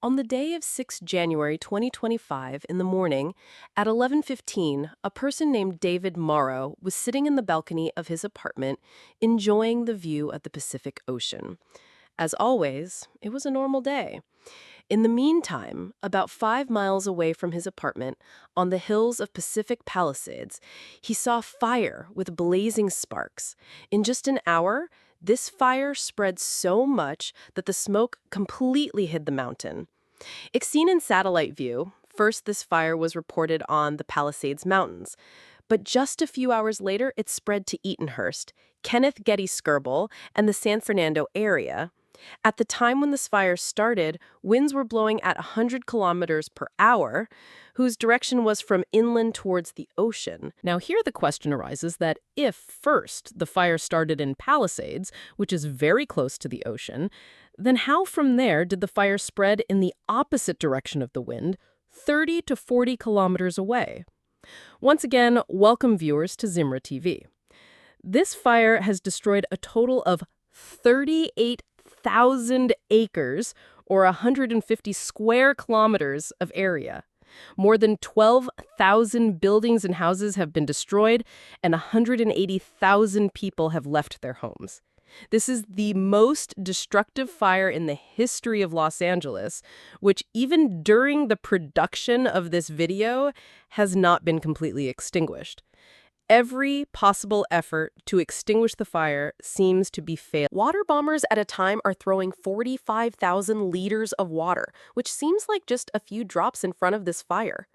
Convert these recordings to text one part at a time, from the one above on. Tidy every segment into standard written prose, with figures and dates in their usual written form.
On the day of 6 January 2025 in the morning, at 11:15, a person named David Morrow was sitting in the balcony of his apartment, enjoying the view of the Pacific Ocean. As always, it was a normal day. In the meantime, about 5 miles away from his apartment, on the hills of Pacific Palisades, he saw fire with blazing sparks. In just an hour, this fire spread so much that the smoke completely hid the mountain. It's seen in satellite view. First, this fire was reported on the Palisades Mountains. But just a few hours later, it spread to Eatonhurst, Kenneth Getty Skirball, and the San Fernando area. At the time when this fire started, winds were blowing at 100 kilometers per hour, whose direction was from inland towards the ocean. Now here the question arises that if first the fire started in Palisades, which is very close to the ocean, then how from there did the fire spread in the opposite direction of the wind, 30 to 40 kilometers away? Once again, welcome viewers to Zimra TV. This fire has destroyed a total of 38,000 acres, or 150 square kilometers of area. More than 12,000 buildings and houses have been destroyed, and 180,000 people have left their homes. This is the most destructive fire in the history of Los Angeles, which even during the production of this video has not been completely extinguished. Every possible effort to extinguish the fire seems to be failing. Water bombers at a time are throwing 45,000 liters of water, which seems like just a few drops in front of this fire.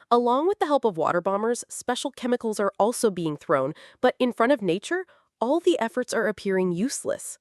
Along with the help of water bombers, special chemicals are also being thrown, but in front of nature, all the efforts are appearing useless.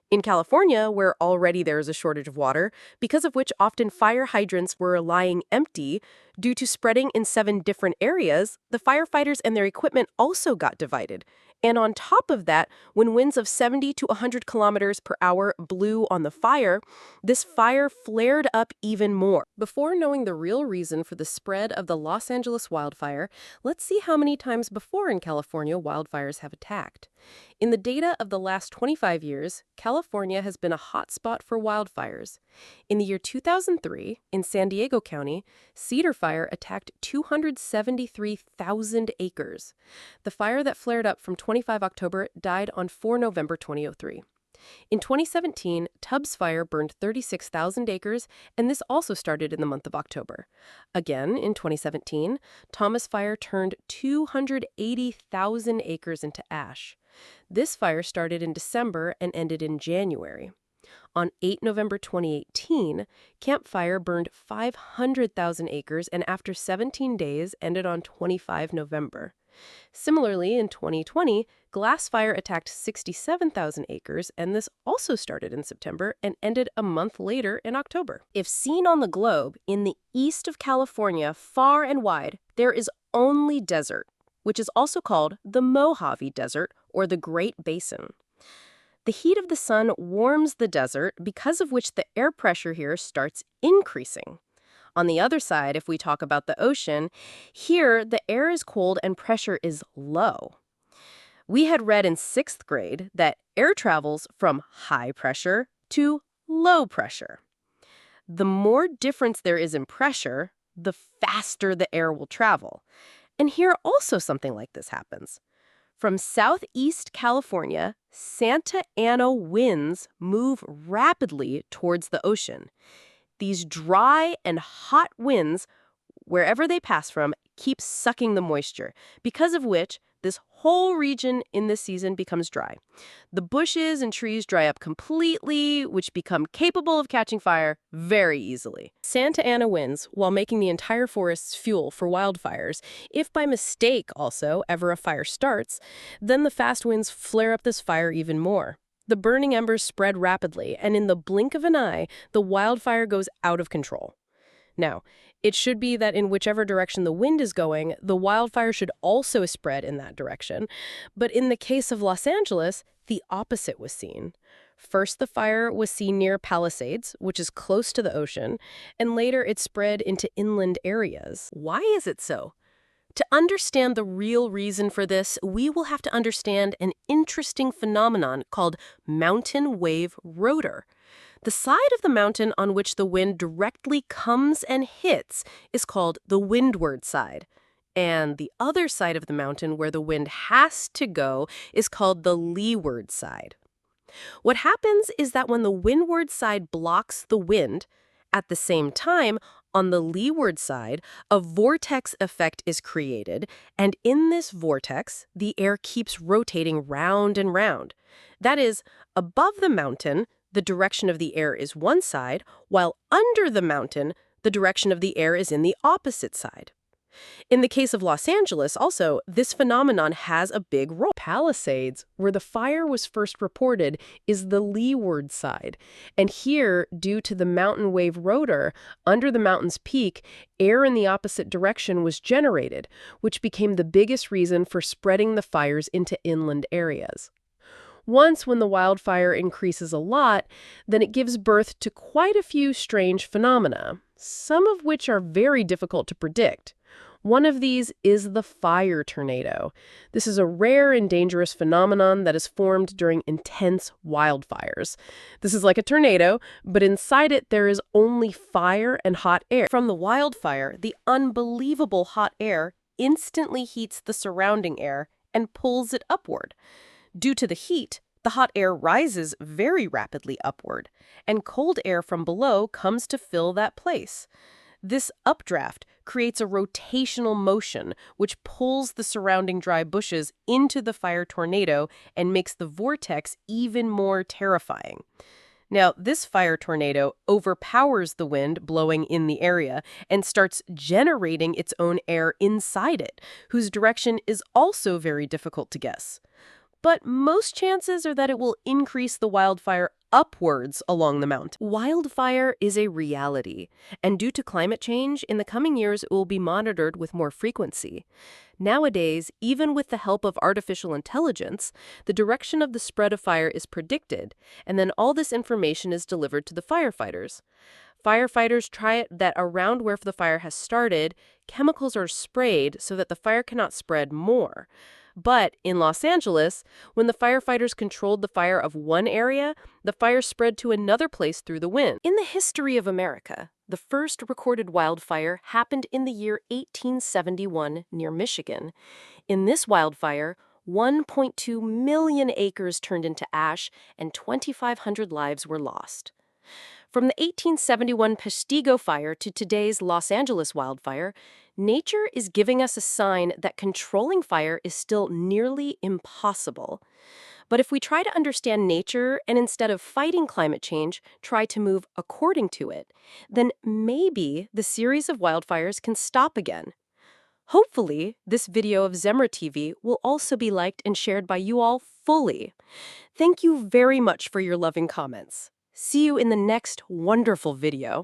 In California, where already there is a shortage of water, because of which often fire hydrants were lying empty due to spreading in 7 different areas, the firefighters and their equipment also got divided. And on top of that, when winds of 70 to 100 kilometers per hour blew on the fire, this fire flared up even more. Before knowing the real reason for the spread of the Los Angeles wildfire, let's see how many times before in California wildfires have attacked. In the data of the last 25 years, California has been a hotspot for wildfires. In the year 2003, in San Diego County, Cedar Fire attacked 273,000 acres. The fire that flared up from 25 October died on 4 November 2003. In 2017, Tubbs Fire burned 36,000 acres, and this also started in the month of October. Again, in 2017, Thomas Fire turned 280,000 acres into ash. This fire started in December and ended in January. On 8 November 2018, Camp Fire burned 500,000 acres and after 17 days ended on 25 November. Similarly, in 2020, Glass Fire attacked 67,000 acres, and this also started in September and ended a month later in October. If seen on the globe, in the east of California, far and wide, there is only desert, which is also called the Mojave Desert or the Great Basin. The heat of the sun warms the desert, because of which the air pressure here starts increasing. On the other side, if we talk about the ocean, here the air is cold and pressure is low. We had read in 6th grade that air travels from high pressure to low pressure. The more difference there is in pressure, the faster the air will travel. And here also something like this happens. From southeast California, Santa Ana winds move rapidly towards the ocean. These dry and hot winds, wherever they pass from, keep sucking the moisture, because of which this whole region in this season becomes dry. The bushes and trees dry up completely, which become capable of catching fire very easily. Santa Ana winds, while making the entire forest's fuel for wildfires, if by mistake also ever a fire starts, then the fast winds flare up this fire even more. The burning embers spread rapidly, and in the blink of an eye, the wildfire goes out of control. Now, it should be that in whichever direction the wind is going, the wildfire should also spread in that direction. But in the case of Los Angeles, the opposite was seen. First, the fire was seen near Palisades, which is close to the ocean, and later it spread into inland areas. Why is it so? To understand the real reason for this, we will have to understand an interesting phenomenon called mountain wave rotor. The side of the mountain on which the wind directly comes and hits is called the windward side. And the other side of the mountain where the wind has to go is called the leeward side. What happens is that when the windward side blocks the wind, at the same time, on the leeward side, a vortex effect is created, and in this vortex, the air keeps rotating round and round. That is, above the mountain, the direction of the air is one side, while under the mountain, the direction of the air is in the opposite side. In the case of Los Angeles, also, this phenomenon has a big role. Palisades, where the fire was first reported, is the leeward side. And here, due to the mountain wave rotor, under the mountain's peak, air in the opposite direction was generated, which became the biggest reason for spreading the fires into inland areas. Once, when the wildfire increases a lot, then it gives birth to quite a few strange phenomena, some of which are very difficult to predict. One of these is the fire tornado. This is a rare and dangerous phenomenon that is formed during intense wildfires. This is like a tornado, but inside it there is only fire and hot air. From the wildfire, the unbelievable hot air instantly heats the surrounding air and pulls it upward. Due to the heat, the hot air rises very rapidly upward, and cold air from below comes to fill that place. This updraft creates a rotational motion which pulls the surrounding dry bushes into the fire tornado and makes the vortex even more terrifying. Now, this fire tornado overpowers the wind blowing in the area and starts generating its own air inside it, whose direction is also very difficult to guess. But most chances are that it will increase the wildfire upwards along the mountain. Wildfire is a reality, and due to climate change, in the coming years it will be monitored with more frequency. Nowadays, even with the help of artificial intelligence, the direction of the spread of fire is predicted, and then all this information is delivered to the firefighters. Firefighters try it that around where the fire has started, chemicals are sprayed so that the fire cannot spread more. But in Los Angeles, when the firefighters controlled the fire of one area, the fire spread to another place through the wind. In the history of America, the first recorded wildfire happened in the year 1871 near Michigan. In this wildfire, 1.2 million acres turned into ash and 2,500 lives were lost. From the 1871 Peshtigo fire to today's Los Angeles wildfire, nature is giving us a sign that controlling fire is still nearly impossible. But if we try to understand nature and instead of fighting climate change, try to move according to it, then maybe the series of wildfires can stop again. Hopefully, this video of Zemra TV will also be liked and shared by you all fully. Thank you very much for your loving comments. See you in the next wonderful video.